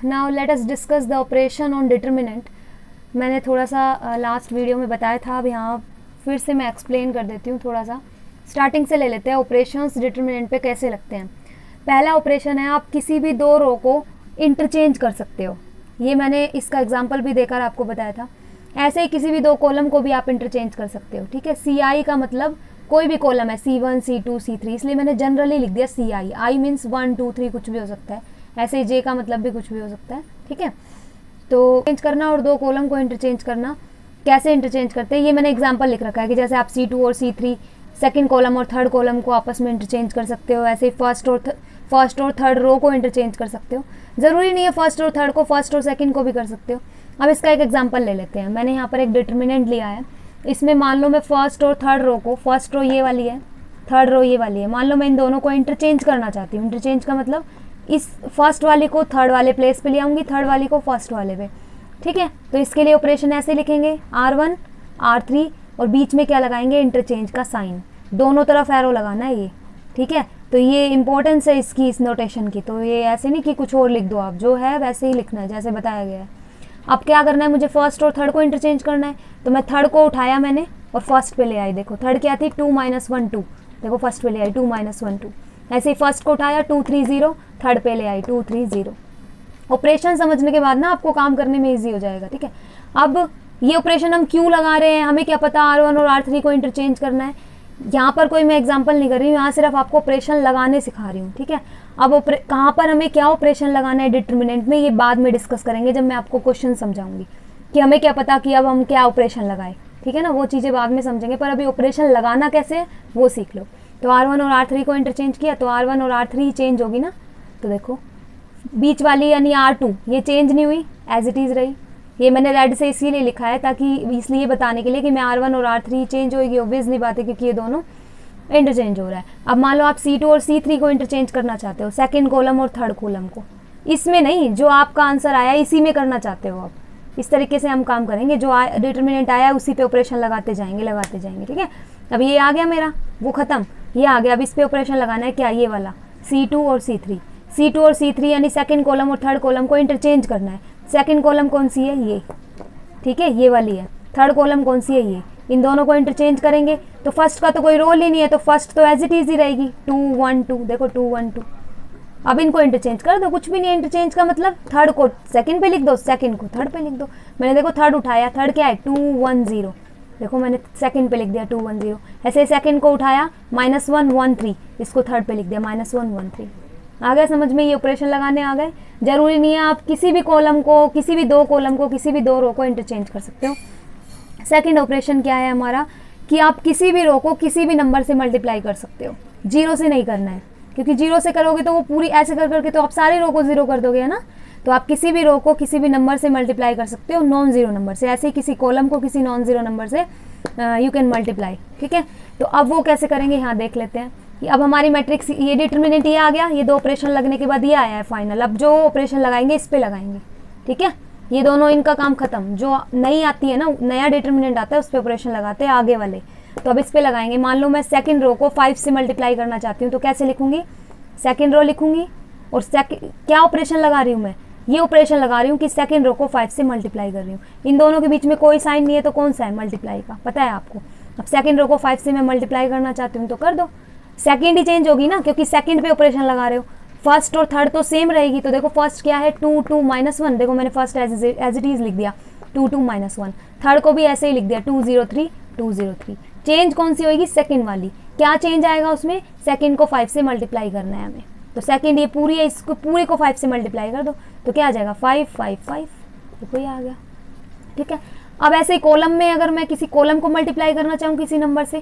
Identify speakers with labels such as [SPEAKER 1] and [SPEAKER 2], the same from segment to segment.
[SPEAKER 1] Now let us discuss the operation on determinant. मैंने थोड़ा सा लास्ट वीडियो में बताया था, अब यहाँ फिर से मैं एक्सप्लेन कर देती हूँ। थोड़ा सा स्टार्टिंग से ले लेते हैं, ऑपरेशंस डिटर्मिनेंट पे कैसे लगते हैं। पहला ऑपरेशन है, आप किसी भी दो रो को इंटरचेंज कर सकते हो। ये मैंने इसका एग्जाम्पल भी देकर आपको बताया था। ऐसे ही किसी भी दो कॉलम को भी आप इंटरचेंज कर सकते हो। ठीक है, सी आई का मतलब कोई भी कॉलम है, C1 C2 C3, इसलिए मैंने जनरली लिख दिया सी आई। आई मीन्स 1 2 3 कुछ भी हो सकता है। ऐसे ही जे का मतलब भी कुछ भी हो सकता है। ठीक है, तो चेंज करना और दो कॉलम को इंटरचेंज करना, कैसे इंटरचेंज करते हैं ये मैंने एग्जांपल लिख रखा है कि जैसे आप C2 और C3 सेकंड कॉलम और थर्ड कॉलम को आपस में इंटरचेंज कर सकते हो। ऐसे ही फर्स्ट और थर्ड रो को इंटरचेंज कर सकते हो। ज़रूरी नहीं है फर्स्ट और थर्ड को, फर्स्ट और सेकंड को भी कर सकते हो। अब इसका एक एग्जांपल ले लेते हैं। मैंने यहाँ पर एक डिटर्मिनेंट लिया है। इसमें मान लो मैं फर्स्ट और थर्ड रो को, फर्स्ट रो ये वाली है, थर्ड रो ये वाली है, मान लो मैं इन दोनों को इंटरचेंज करना चाहती हूँ। इंटरचेंज का मतलब इस फर्स्ट वाले को थर्ड वाले प्लेस पे ले आऊँगी, थर्ड वाली को फर्स्ट वाले पे। ठीक है, तो इसके लिए ऑपरेशन ऐसे लिखेंगे, R1 R3 और बीच में क्या लगाएंगे, इंटरचेंज का साइन। दोनों तरफ एरो लगाना है ये। ठीक है, तो ये इंपॉर्टेंस है इसकी, इस नोटेशन की। तो ये ऐसे नहीं कि कुछ और लिख दो, आप जो है वैसे ही लिखना है जैसे बताया गया है। अब क्या करना है, मुझे फर्स्ट और थर्ड को इंटरचेंज करना है, तो मैं थर्ड को उठाया मैंने और फर्स्ट पे ले आई। देखो थर्ड क्या थी, 2 - 1 2, देखो फर्स्ट पे ले आई 2 - 1 2। ऐसे ही फर्स्ट को उठाया 2 3 0, थर्ड पे ले आई 2 3 0। ऑपरेशन समझने के बाद ना आपको काम करने में ईजी हो जाएगा। ठीक है, अब ये ऑपरेशन हम क्यों लगा रहे हैं, हमें क्या पता R1 और R3 को इंटरचेंज करना है। यहाँ पर कोई मैं एग्जांपल नहीं कर रही हूँ, यहाँ सिर्फ आपको ऑपरेशन लगाने सिखा रही हूँ। ठीक है, अब कहाँ पर हमें क्या ऑपरेशन लगाना है डिटर्मिनेंट में, ये बाद में डिस्कस करेंगे जब मैं आपको क्वेश्चन समझाऊंगी कि हमें क्या पता कि अब हम क्या ऑपरेशन लगाए। ठीक है ना, वो चीज़ें बाद में समझेंगे, पर अभी ऑपरेशन लगाना कैसे है वो सीख लो। तो R1 और R3 को इंटरचेंज किया तो R1 और R3 ही चेंज होगी ना। तो देखो बीच वाली यानी R2 ये चेंज नहीं हुई, एज इट इज़ रही। ये मैंने रेड से इसीलिए लिखा है ताकि इसलिए बताने के लिए कि मैं R1 और R3 चेंज होगी, ऑब्वियसली बात है क्योंकि ये दोनों इंटरचेंज हो रहा है। अब मान लो आप C2 और C3 को इंटरचेंज करना चाहते हो, सेकंड कॉलम और थर्ड कॉलम को, इसमें नहीं, जो आपका आंसर आया इसी में करना चाहते हो आप। इस तरीके से हम काम करेंगे, जो डिटर्मिनेंट आया उसी पे ऑपरेशन लगाते जाएंगे। ठीक है, अब ये आ गया मेरा, वो खत्म, ये आ गया। अब इस पे ऑपरेशन लगाना है क्या, ये वाला C2 और C3 यानी सेकंड कॉलम और थर्ड कॉलम को इंटरचेंज करना है। सेकंड कॉलम कौन सी है, ये, ठीक है, ये वाली है। थर्ड कॉलम कौन सी है, ये। इन दोनों को इंटरचेंज करेंगे तो फर्स्ट का तो कोई रोल ही नहीं है, तो फर्स्ट तो एज इट इज ही रहेगी 2 1 2। देखो 2 1 2। अब इनको इंटरचेंज कर दो, कुछ भी नहीं है इंटरचेंज का मतलब, थर्ड को सेकंड पे लिख दो, सेकंड को थर्ड पे लिख दो। मैंने देखो थर्ड उठाया, थर्ड क्या है 2 1 0, देखो मैंने सेकंड पे लिख दिया 2 1 0। ऐसे सेकंड को उठाया -1 1 3, इसको थर्ड पे लिख दिया -1 1 3। आ गया समझ में, ये ऑपरेशन लगाने आ गए। जरूरी नहीं है आप किसी भी कॉलम को, किसी भी दो कॉलम को, किसी भी दो रो को इंटरचेंज कर सकते हो। सेकंड ऑपरेशन क्या है हमारा, कि आप किसी भी रो को किसी भी नंबर से मल्टीप्लाई कर सकते हो। जीरो से नहीं करना है, क्योंकि जीरो से करोगे तो वो पूरी ऐसे कर करके तो आप सारे रो को जीरो कर दोगे, है ना। तो आप किसी भी रो को किसी भी नंबर से मल्टीप्लाई कर सकते हो, नॉन जीरो नंबर से। ऐसे ही किसी कॉलम को किसी नॉन जीरो नंबर से यू कैन मल्टीप्लाई। ठीक है, तो अब वो कैसे करेंगे यहाँ देख लेते हैं। अब हमारी मैट्रिक्स, ये डिटर्मिनेंट ये आ गया, ये दो ऑपरेशन लगने के बाद ये आया है फाइनल। अब जो ऑपरेशन लगाएंगे इस पे लगाएंगे। ठीक है, ये दोनों, इनका काम खत्म। जो नई आती है ना, नया डिटर्मिनेंट आता है उस पर ऑपरेशन लगाते हैं आगे वाले। तो अब इस पे लगाएंगे। मान लो मैं सेकंड रो को 5 से मल्टीप्लाई करना चाहती हूँ, तो कैसे लिखूंगी, सेकंड रो लिखूंगी और क्या ऑपरेशन लगा रही हूँ मैं, ये ऑपरेशन लगा रही हूँ कि सेकंड रो को 5 से मल्टीप्लाई कर रही हूँ। इन दोनों के बीच में कोई साइन नहीं है, तो कौन सा है, मल्टीप्लाई का, पता है आपको। अब सेकंड रो को 5 से मैं मल्टीप्लाई करना चाहती हूँ तो कर दो। सेकंड ही चेंज होगी ना, क्योंकि सेकंड पे ऑपरेशन लगा रहे हो। फर्स्ट और थर्ड तो सेम रहेगी। तो देखो फर्स्ट क्या है 2 2 -1, देखो मैंने फर्स्ट एज इट इज लिख दिया 2 2 -1। थर्ड को भी ऐसे ही लिख दिया 2 0 3 2 0 3। चेंज कौन सी होगी, सेकंड वाली। क्या चेंज आएगा उसमें, सेकंड को 5 से मल्टीप्लाई करना है हमें। तो सेकंड ये पूरी है, इसको पूरे को 5 से मल्टीप्लाई कर दो तो क्या आ जाएगा 5 5 5। देखो ये आ गया। ठीक है, अब ऐसे ही कॉलम में अगर मैं किसी कॉलम को मल्टीप्लाई करना चाहूँ किसी नंबर से,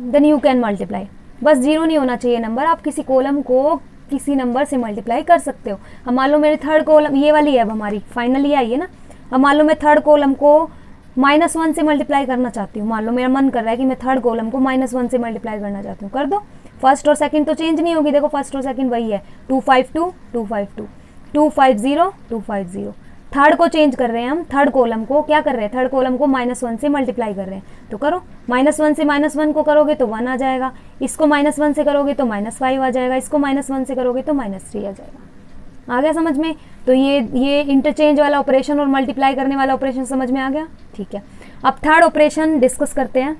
[SPEAKER 1] देन यू कैन मल्टीप्लाई। बस जीरो नहीं होना चाहिए नंबर, आप किसी कॉलम को किसी नंबर से मल्टीप्लाई कर सकते हो। अब मान लो मेरे थर्ड कॉलम ये वाली है, अब हमारी फाइनली आई है ना। अब मान लो मैं थर्ड कॉलम को -1 से मल्टीप्लाई करना चाहती हूँ। मान लो मेरा मन कर रहा है कि मैं थर्ड कॉलम को -1 से मल्टीप्लाई करना चाहती हूँ, कर दो। फर्स्ट और सेकंड तो चेंज नहीं होगी, देखो फर्स्ट और सेकंड वही है 2 5 2 2 5 2 2 5 0 2 5 0। थर्ड को चेंज कर रहे हैं हम, थर्ड कॉलम को क्या कर रहे हैं, थर्ड कॉलम को -1 से मल्टीप्लाई कर रहे हैं। तो करो, -1 से -1 को करोगे तो 1 आ जाएगा, इसको -1 से करोगे तो -5 आ जाएगा, इसको -1 से करोगे तो -3 आ जाएगा। आ गया समझ में? तो ये इंटरचेंज वाला ऑपरेशन और मल्टीप्लाई करने वाला ऑपरेशन समझ में आ गया, ठीक है। अब थर्ड ऑपरेशन डिस्कस करते हैं।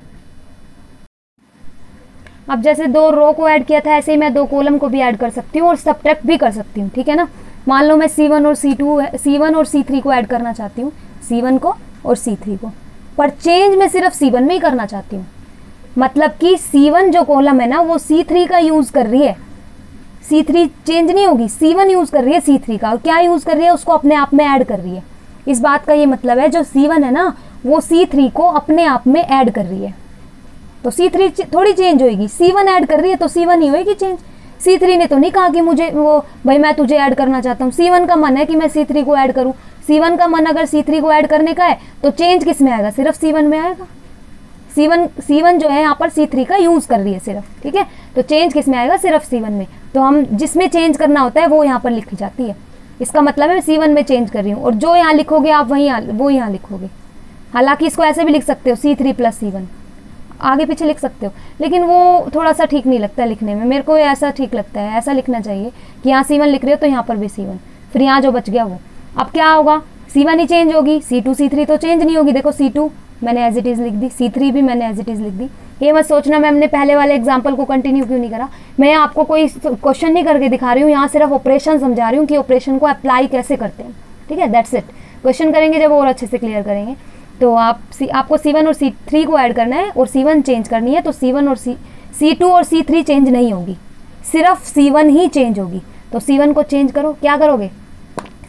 [SPEAKER 1] अब जैसे 2 रो को ऐड किया था, ऐसे ही मैं 2 कॉलम को भी ऐड कर सकती हूँ और सब्ट्रैक्ट भी कर सकती हूँ, ठीक है ना। मान लो मैं C1 और C3 को ऐड करना चाहती हूँ, C1 को और C3 को, पर चेंज मैं सिर्फ C1 में ही करना चाहती हूँ। मतलब कि C1 जो कॉलम है ना वो C3 का यूज कर रही है, C3 चेंज नहीं होगी, C1 यूज कर रही है C3 का, और क्या यूज कर रही है, उसको अपने आप में ऐड कर रही है। इस बात का ये मतलब है जो C1 है ना वो C3 को अपने आप में ऐड कर रही है, तो C3 थोड़ी चेंज होगी, C1 ऐड कर रही है तो C1 ही होगी चेंज। C3 ने तो नहीं कहा कि मुझे वो भाई मैं तुझे ऐड करना चाहता हूँ, C1 का मन है कि मैं C3 को ऐड करूँ। C1 का मन अगर C3 को ऐड करने का है तो चेंज किस में आएगा, सिर्फ C1 में आएगा। C1 जो है यहाँ पर C3 का यूज कर रही है सिर्फ, ठीक है, तो चेंज किस में आएगा, सिर्फ C1 में। तो हम जिसमें चेंज करना होता है वो यहाँ पर लिखी जाती है, इसका मतलब है C1 में चेंज कर रही हूँ, और जो यहाँ लिखोगे आप वो यहाँ लिखोगे। हालांकि इसको ऐसे भी लिख सकते हो C3 + C1, आगे पीछे लिख सकते हो, लेकिन वो थोड़ा सा ठीक नहीं लगता है लिखने में, मेरे को ऐसा ठीक लगता है, ऐसा लिखना चाहिए कि यहाँ C1 लिख रहे हो तो यहाँ पर भी C1, फिर यहाँ जो बच गया वो। अब क्या होगा, C1 ही चेंज होगी, C2 C3 तो चेंज नहीं होगी। देखो C2 मैंने एज इट इज़ लिख दी, C3 भी मैंने एज इट इज़ लिख दी। ये मत सोचना मैं हमने पहले वाले एग्जाम्पल को कंटिन्यू क्यों नहीं करा, मैं आपको कोई क्वेश्चन नहीं करके दिखा रही हूँ, यहाँ सिर्फ ऑपरेशन समझा रही हूँ कि ऑपरेशन को अप्लाई कैसे करते हैं, ठीक है, दैट्स इट। क्वेश्चन करेंगे जब और अच्छे से क्लियर करेंगे। तो आपको C1 और C3 को ऐड करना है और C1 चेंज करनी है, तो C1 और C2 और C3 चेंज नहीं होगी, सिर्फ C1 ही चेंज होगी। तो C1 को चेंज करो, क्या करोगे,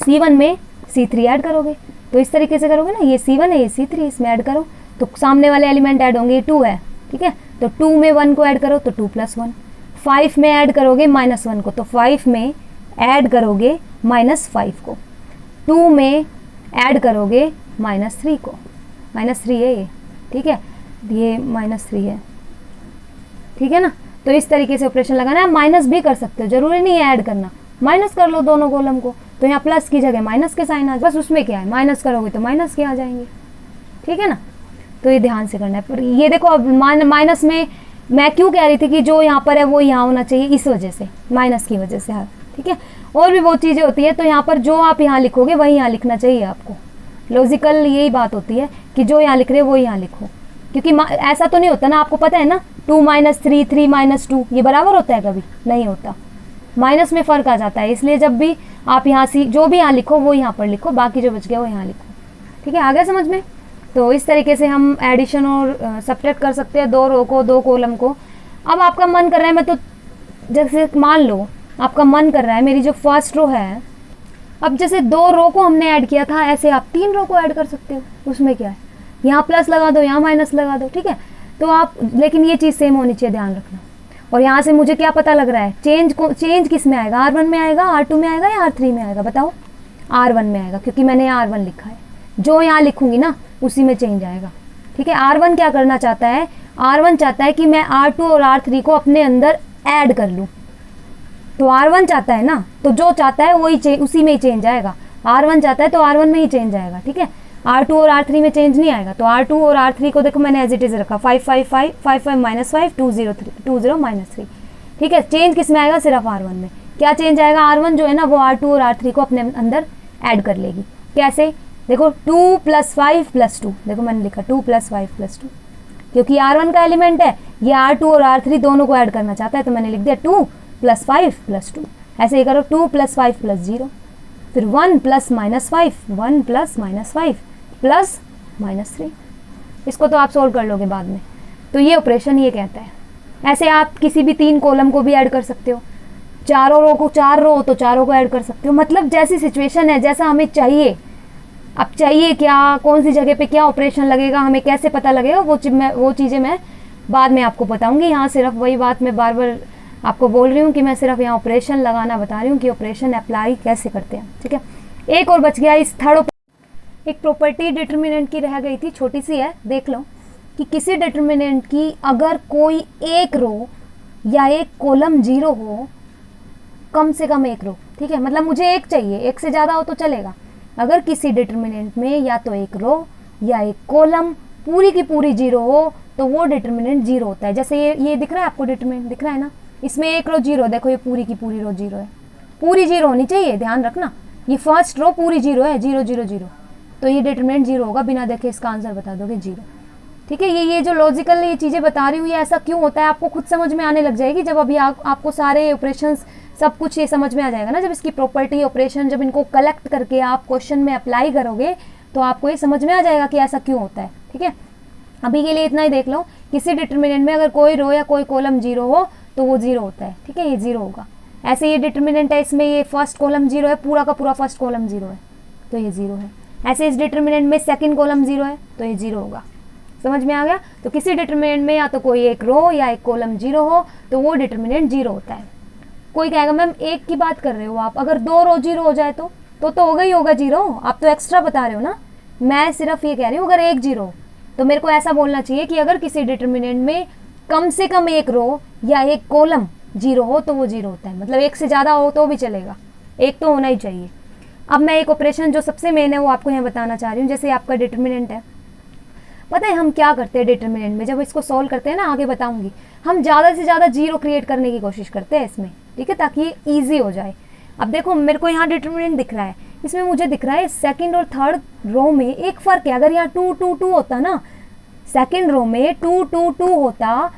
[SPEAKER 1] C1 में C3 ऐड करोगे, तो इस तरीके से करोगे ना, ये C1 है ये C3, इसमें ऐड करो तो सामने वाले एलिमेंट ऐड होंगे, 2 है, ठीक है, तो 2 में 1 को ऐड करो तो 2 + 1, 5 में ऐड करोगे -1 को, तो 5 में ऐड करोगे -5 को, 2 में ऐड करोगे -3 को, -3 है ये, ठीक है, ये -3 है, ठीक है ना। तो इस तरीके से ऑपरेशन लगाना है। माइनस भी कर सकते हो, जरूरी नहीं है ऐड करना, माइनस कर लो दोनों कॉलम को, तो यहाँ प्लस की जगह माइनस के साइन आ जाए, बस उसमें क्या है, माइनस करोगे तो माइनस के आ जाएंगे, ठीक है ना। तो ये ध्यान से करना है। पर ये देखो अब माइनस में मैं क्यों कह रही थी कि जो यहाँ पर है वो यहाँ होना चाहिए, इस वजह से, माइनस की वजह से, हाँ ठीक है। और भी बहुत चीज़ें होती है, तो यहाँ पर जो आप यहाँ लिखोगे वही यहाँ लिखना चाहिए आपको, लॉजिकल यही बात होती है कि जो यहाँ लिख रहे हो वो यहाँ लिखो, क्योंकि ऐसा तो नहीं होता ना, आपको पता है ना 2 - 3 3 - 2 ये बराबर होता है, कभी नहीं होता, माइनस में फ़र्क आ जाता है। इसलिए जब भी आप यहाँ से जो भी यहाँ लिखो वो यहाँ पर लिखो, बाकी जो बच गया वो यहाँ लिखो, ठीक है, आ गया समझ में। तो इस तरीके से हम एडिशन और सब्ट्रैक्ट कर सकते हैं 2 रो को 2 कॉलम को। अब आपका मन कर रहा है, मैं तो जैसे मान लो आपका मन कर रहा है, मेरी जो फर्स्ट रो है, अब जैसे 2 रो को हमने ऐड किया था, ऐसे आप 3 रो को ऐड कर सकते हो, उसमें क्या है, यहाँ प्लस लगा दो यहाँ माइनस लगा दो, ठीक है। तो आप, लेकिन ये चीज़ सेम होनी चाहिए, ध्यान रखना। और यहाँ से मुझे क्या पता लग रहा है, चेंज किस में आएगा, R1 में आएगा, R2 में आएगा या R3 में आएगा, बताओ। R1 में आएगा, क्योंकि मैंने R1 लिखा है, जो यहाँ लिखूंगी ना उसी में चेंज आएगा, ठीक है। R1 क्या करना चाहता है, R1 चाहता है कि मैं R2 और R3 को अपने अंदर ऐड कर लूँ, तो R1 चाहता है ना, तो जो चाहता है वही उसी में ही चेंज आएगा। R1 चाहता है तो R1 में ही चेंज आएगा, ठीक है। R2 और R3 में चेंज नहीं आएगा, तो R2 और R3 को देखो मैंने एज इट इज रखा, 5 5 5 5 5 -5 2 0 -3, ठीक है। चेंज किस में आएगा, सिर्फ R1 में। क्या चेंज आएगा, R1 जो है ना वो R2 और R3 को अपने अंदर ऐड कर लेगी। कैसे, देखो 2 + 5 + 2, देखो मैंने लिखा 2 + 5 + 2, क्योंकि R1 का एलिमेंट है, ये R2 और R3 दोनों को ऐड करना चाहता है, तो मैंने लिख दिया 2 + 5 + 2। ऐसे ही करो 2 + 5 + 0, फिर 1 + -5 1 + -5 + -3, इसको तो आप सोल्व कर लोगे बाद में। तो ये ऑपरेशन ये कहता है। ऐसे आप किसी भी 3 कॉलम को भी ऐड कर सकते हो, 4 रो को 4 रो तो 4 को ऐड कर सकते हो, मतलब जैसी सिचुएशन है, जैसा हमें चाहिए। अब चाहिए क्या, कौन सी जगह पे क्या ऑपरेशन लगेगा, हमें कैसे पता लगेगा, वो चीज़ें मैं बाद में आपको बताऊंगी। यहाँ सिर्फ वही बात मैं बार बार आपको बोल रही हूँ कि मैं सिर्फ यहाँ ऑपरेशन लगाना बता रही हूँ कि ऑपरेशन अप्लाई कैसे करते हैं, ठीक है। एक और बच गया इस थर्ड, एक प्रॉपर्टी डिटर्मिनेंट की रह गई थी, छोटी सी है, देख लो कि किसी डिटर्मिनेंट की अगर कोई एक रो या एक कॉलम 0 हो, कम से कम एक रो, ठीक है, मतलब मुझे एक चाहिए, एक से ज़्यादा हो तो चलेगा। अगर किसी डिटर्मिनेंट में या तो एक रो या एक कॉलम पूरी की पूरी 0 हो तो वो डिटर्मिनेंट 0 होता है। जैसे ये दिख रहा है आपको, डिटर्मिनेंट दिख रहा है ना, इसमें एक रो 0, देखो ये पूरी की पूरी रो 0 है, पूरी जीरो होनी चाहिए, ध्यान रखना, ये फर्स्ट रो पूरी जीरो है, 0 0 0, तो ये डिटरमिनेंट जीरो होगा, बिना देखे इसका आंसर बता दोगे जीरो। ठीक है, ये जो लॉजिकल ये चीज़ें बता रही हूँ ये ऐसा क्यों होता है आपको खुद समझ में आने लग जाएगी जब अभी आपको सारे ऑपरेशंस सब कुछ ये समझ में आ जाएगा ना, जब इसकी प्रॉपर्टी ऑपरेशन जब इनको कलेक्ट करके आप क्वेश्चन में अप्लाई करोगे तो आपको ये समझ में आ जाएगा कि ऐसा क्यों होता है। ठीक है, अभी के लिए इतना ही देख लो, किसी डिटरमिनेंट में अगर कोई रो या कोई कॉलम जीरो हो तो वो जीरो होता है। ठीक है, ये जीरो होगा। ऐसे ये डिटरमिनेंट है, इसमें ये फर्स्ट कॉलम जीरो है, पूरा का पूरा फर्स्ट कॉलम जीरो है तो ये जीरो है। ऐसे इस डिटरमिनेंट में सेकंड कॉलम जीरो है तो ये जीरो होगा। समझ में आ गया? तो किसी डिटरमिनेंट में या तो कोई एक रो या एक कॉलम जीरो हो तो वो डिटरमिनेंट जीरो होता है। कोई कहेगा मैम एक की बात कर रहे हो आप, अगर दो रो जीरो हो जाए तो होगा ही होगा जीरो, आप तो एक्स्ट्रा बता रहे हो ना। मैं सिर्फ ये कह रही हूँ अगर एक जीरो हो तो मेरे को ऐसा बोलना चाहिए कि अगर किसी डिटरमिनेंट में कम से कम एक रो या एक कॉलम जीरो हो तो वो जीरो होता है। मतलब एक से ज़्यादा हो तो भी चलेगा, एक तो होना ही चाहिए। अब मैं एक ऑपरेशन जो सबसे मेन है वो आपको यहाँ बताना चाह रही हूँ। जैसे आपका डिटरमिनेंट है, पता है हम क्या करते हैं डिटरमिनेंट में, जब इसको सॉल्व करते हैं ना, आगे बताऊंगी, हम ज़्यादा से ज़्यादा जीरो क्रिएट करने की कोशिश करते हैं इसमें। ठीक है, ताकि ये ईजी हो जाए। अब देखो मेरे को यहाँ डिटरमिनेंट दिख रहा है, इसमें मुझे दिख रहा है सेकंड और थर्ड रो में एक फ़र्क है। अगर यहाँ 2 2 2 होता ना, सेकंड रो में 2 2 2 होता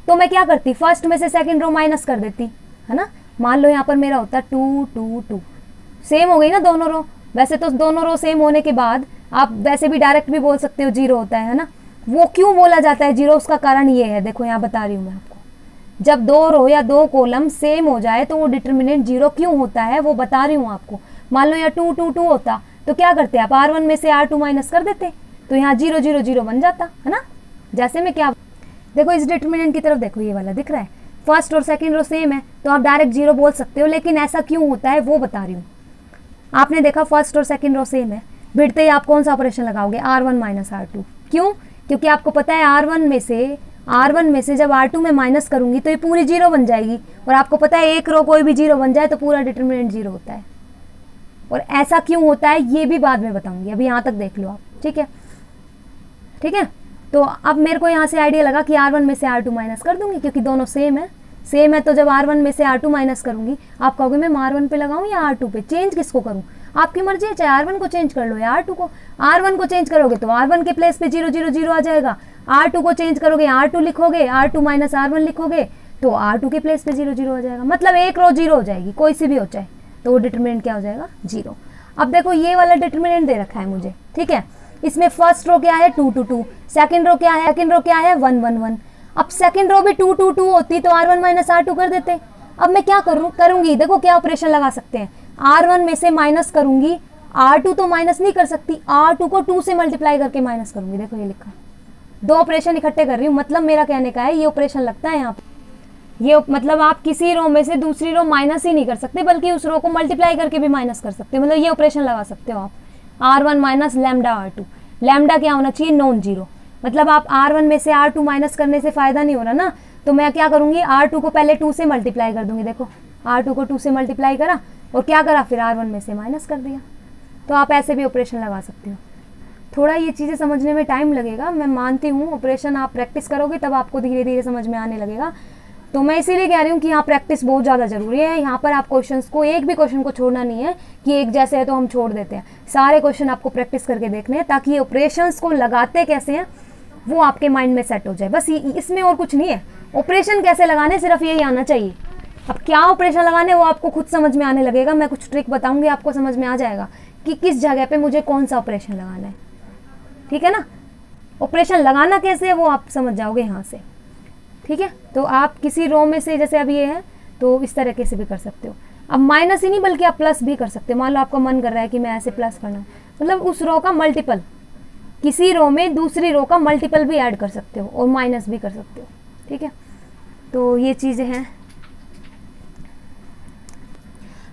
[SPEAKER 1] तो मैं क्या करती, फर्स्ट में से सेकंड रो माइनस कर देती, है ना। मान लो यहाँ पर मेरा होता 2 2 2, सेम हो गई ना दोनों रो। वैसे तो दोनों रो सेम होने के बाद आप वैसे भी डायरेक्ट भी बोल सकते हो जीरो होता है ना। वो क्यों बोला जाता है जीरो, उसका कारण ये है, देखो यहाँ बता रही हूँ मैं आपको। जब दो रो या दो कॉलम सेम हो जाए तो वो डिटरमिनेंट जीरो क्यों होता है वो बता रही हूँ आपको। मान लो यहाँ 2 2 2 होता तो क्या करते आप, R1 में से R2 माइनस कर देते तो यहाँ 0 0 0 बन जाता, है ना। जैसे में क्या, देखो इस डिटरमिनेंट की तरफ देखो, ये वाला दिख रहा है, फर्स्ट और सेकंड रो सेम है तो आप डायरेक्ट जीरो बोल सकते हो, लेकिन ऐसा क्यों होता है वो बता रही हूँ। आपने देखा फर्स्ट और सेकंड रो सेम है, भिड़ते ही आप कौन सा ऑपरेशन लगाओगे, R1 माइनस R2। क्यों? क्योंकि आपको पता है R1 में से जब R2 में माइनस करूंगी तो ये पूरी जीरो बन जाएगी, और आपको पता है एक रो कोई भी जीरो बन जाए तो पूरा डिटरमिनेंट जीरो होता है। और ऐसा क्यों होता है ये भी बाद में बताऊंगी, अभी यहाँ तक देख लो आप। ठीक है, ठीक है। तो अब मेरे को यहाँ से आइडिया लगा कि R1 में से R2 माइनस कर दूंगी, क्योंकि दोनों सेम है तो जब R1 में से R2 माइनस करूंगी, आप कहोगे मैं R1 पे लगाऊं या R2 पे, चेंज किसको करूं, आपकी मर्जी है, चाहे R1 को चेंज कर लो या R2 को। R1 को चेंज करोगे तो R1 के प्लेस पे 0 0 0 आ जाएगा, R2 को चेंज करोगे R2 लिखोगे, R2 माइनस R1 लिखोगे तो R2 के प्लेस पे 0 0 आ जाएगा। मतलब एक रो जीरो हो जाएगी, कोई सी भी हो चाहे, तो वो डिटरमिनेंट क्या हो जाएगा, जीरो। अब देखो ये वाला डिटरमिनेंट दे रखा है मुझे, ठीक है। इसमें फर्स्ट रो क्या है 2 2 2, सेकंड रो क्या है 1 1 1। अब सेकंड रो भी 2 2 2 होती तो R1 माइनस R2 कर देते। अब मैं क्या करूंगी, देखो क्या ऑपरेशन लगा सकते हैं, R1 में से माइनस करूंगी, R2 तो माइनस नहीं कर सकती, R2 को 2 से मल्टीप्लाई करके माइनस करूंगी। देखो ये लिखा, दो ऑपरेशन इकट्ठे कर रही हूँ। मतलब मेरा कहने का है ये ऑपरेशन लगता है यहाँ पे, ये मतलब आप किसी रो में से दूसरी रो माइनस ही नहीं कर सकते, बल्कि उस रो को मल्टीप्लाई करके भी माइनस कर सकते हो। मतलब ये ऑपरेशन लगा सकते हो आप, R1 minus lambda R2। Lambda क्या होना चाहिए, नॉन जीरो। मतलब आप R1 में से R2 माइनस करने से फायदा नहीं हो रहा ना, तो मैं क्या करूंगी, R2 को पहले 2 से मल्टीप्लाई कर दूंगी। देखो R2 को 2 से मल्टीप्लाई करा और क्या करा, फिर R1 में से माइनस कर दिया। तो आप ऐसे भी ऑपरेशन लगा सकते हो। थोड़ा ये चीज़ें समझने में टाइम लगेगा, मैं मानती हूँ। ऑपरेशन आप प्रैक्टिस करोगे तब आपको धीरे धीरे समझ में आने लगेगा। तो मैं इसीलिए कह रही हूँ कि यहाँ प्रैक्टिस बहुत ज़्यादा ज़रूरी है। यहाँ पर आप क्वेश्चंस को, एक भी क्वेश्चन को छोड़ना नहीं है कि एक जैसे है तो हम छोड़ देते हैं। सारे क्वेश्चन आपको प्रैक्टिस करके देखने हैं, ताकि ये ऑपरेशंस को लगाते कैसे हैं वो आपके माइंड में सेट हो जाए। बस इसमें और कुछ नहीं है। ऑपरेशन कैसे लगाने सिर्फ यही आना चाहिए। अब क्या ऑपरेशन लगाने वो आपको खुद समझ में आने लगेगा। मैं कुछ ट्रिक बताऊंगी, आपको समझ में आ जाएगा कि किस जगह पे मुझे कौन सा ऑपरेशन लगाना है। ठीक है ना, ऑपरेशन लगाना कैसे है वो आप समझ जाओगे यहाँ से। ठीक है, तो आप किसी रो में से, जैसे अब ये है तो इस तरीके से भी कर सकते हो। अब माइनस ही नहीं बल्कि आप प्लस भी कर सकते हो। मान लो आपका मन कर रहा है कि मैं ऐसे प्लस करना, मतलब उस रो का मल्टीपल, किसी रो में दूसरी रो का मल्टीपल भी ऐड कर सकते हो और माइनस भी कर सकते हो। ठीक है, तो ये चीज़ें हैं।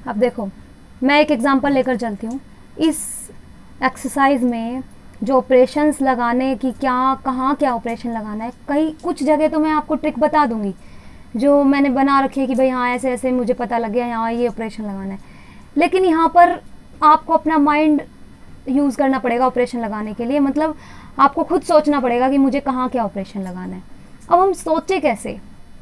[SPEAKER 1] अब देखो मैं एक एग्जांपल लेकर चलती हूँ। इस एक्सरसाइज में जो ऑपरेशंस लगाने की, कहाँ क्या ऑपरेशन लगाना है, कहीं कुछ जगह तो मैं आपको ट्रिक बता दूंगी जो मैंने बना रखी है कि भाई हाँ ऐसे ऐसे मुझे पता लग गया यहाँ ये ऑपरेशन लगाना है। लेकिन यहाँ पर आपको अपना माइंड यूज़ करना पड़ेगा ऑपरेशन लगाने के लिए। मतलब आपको खुद सोचना पड़ेगा कि मुझे कहाँ क्या ऑपरेशन लगाना है। अब हम सोचे कैसे,